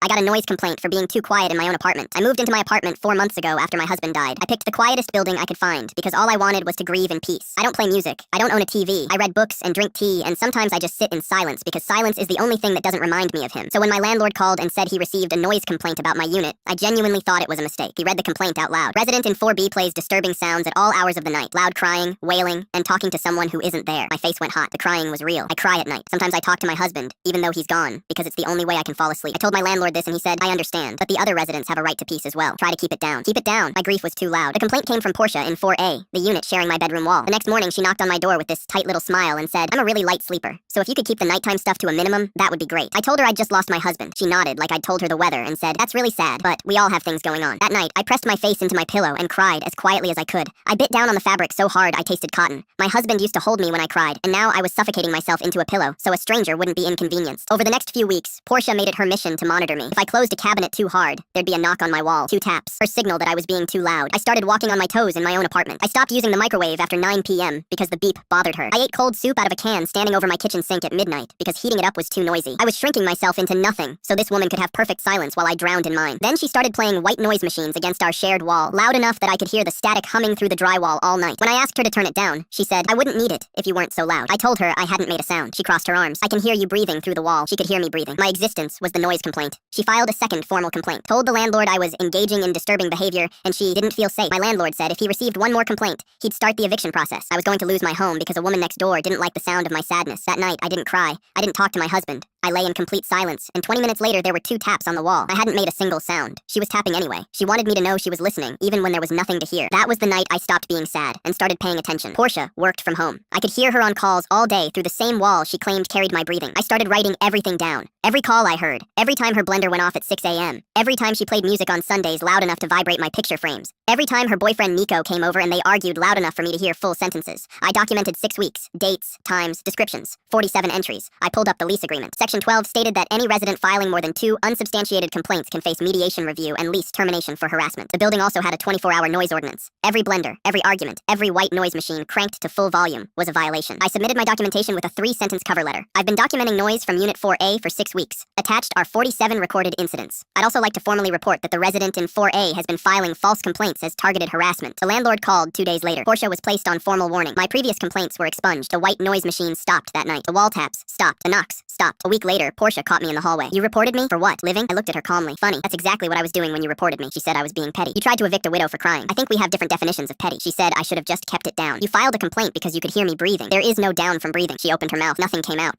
I got a noise complaint for being too quiet in my own apartment. I moved into my apartment 4 months ago after my husband died. I picked the quietest building I could find because all I wanted was to grieve in peace. I don't play music. I don't own a TV. I read books and drink tea, and sometimes I just sit in silence because silence is the only thing that doesn't remind me of him. So when my landlord called and said he received a noise complaint about my unit, I genuinely thought it was a mistake. He read the complaint out loud. Resident in 4B plays disturbing sounds at all hours of the night. Loud crying, wailing, and talking to someone who isn't there. My face went hot. The crying was real. I cry at night. Sometimes I talk to my husband, even though he's gone, because it's the only way I can fall asleep. I told my landlord this and he said, I understand, but the other residents have a right to peace as well. Try to keep it down. Keep it down. My grief was too loud. The complaint came from Portia in 4A, the unit sharing my bedroom wall. The next morning, she knocked on my door with this tight little smile and said, I'm a really light sleeper, so if you could keep the nighttime stuff to a minimum, that would be great. I told her I'd just lost my husband. She nodded like I'd told her the weather and said, that's really sad, but we all have things going on. That night, I pressed my face into my pillow and cried as quietly as I could. I bit down on the fabric so hard I tasted cotton. My husband used to hold me when I cried, and now I was suffocating myself into a pillow so a stranger wouldn't be inconvenienced. Over the next few weeks, Portia made it her mission to monitor me. If I closed a cabinet too hard, there'd be a knock on my wall, 2 taps, her signal that I was being too loud. I started walking on my toes in my own apartment. I stopped using the microwave after 9 p.m. because the beep bothered her. I ate cold soup out of a can standing over my kitchen sink at midnight because heating it up was too noisy. I was shrinking myself into nothing so this woman could have perfect silence while I drowned in mine. Then she started playing white noise machines against our shared wall, loud enough that I could hear the static humming through the drywall all night. When I asked her to turn it down, she said, I wouldn't need it if you weren't so loud. I told her I hadn't made a sound. She crossed her arms. I can hear you breathing through the wall. She could hear me breathing. My existence was the noise complaint. She filed a second formal complaint, told the landlord I was engaging in disturbing behavior, and she didn't feel safe. My landlord said if he received one more complaint, he'd start the eviction process. I was going to lose my home because a woman next door didn't like the sound of my sadness. That night, I didn't cry. I didn't talk to my husband. I lay in complete silence, and 20 minutes later there were 2 taps on the wall. I hadn't made a single sound. She was tapping anyway. She wanted me to know she was listening, even when there was nothing to hear. That was the night I stopped being sad and started paying attention. Portia worked from home. I could hear her on calls all day through the same wall she claimed carried my breathing. I started writing everything down. Every call I heard. Every time her blender went off at 6 a.m. Every time she played music on Sundays loud enough to vibrate my picture frames. Every time her boyfriend Nico came over and they argued loud enough for me to hear full sentences. I documented 6 weeks, dates, times, descriptions, 47 entries. I pulled up the lease agreement. Section 12 stated that any resident filing more than 2 unsubstantiated complaints can face mediation review and lease termination for harassment. The building also had a 24-hour noise ordinance. Every blender, every argument, every white noise machine cranked to full volume was a violation. I submitted my documentation with a 3-sentence cover letter. I've been documenting noise from Unit 4A for 6 weeks. Attached are 47 recorded incidents. I'd also like to formally report that the resident in 4A has been filing false complaints as targeted harassment. The landlord called 2 days later. Portia was placed on formal warning. My previous complaints were expunged. The white noise machine stopped that night. The wall taps stopped. The knocks stopped. A week later, Portia caught me in the hallway. You reported me? For what? Living? I looked at her calmly. Funny. That's exactly what I was doing when you reported me. She said I was being petty. You tried to evict a widow for crying. I think we have different definitions of petty. She said I should have just kept it down. You filed a complaint because you could hear me breathing. There is no down from breathing. She opened her mouth. Nothing came out.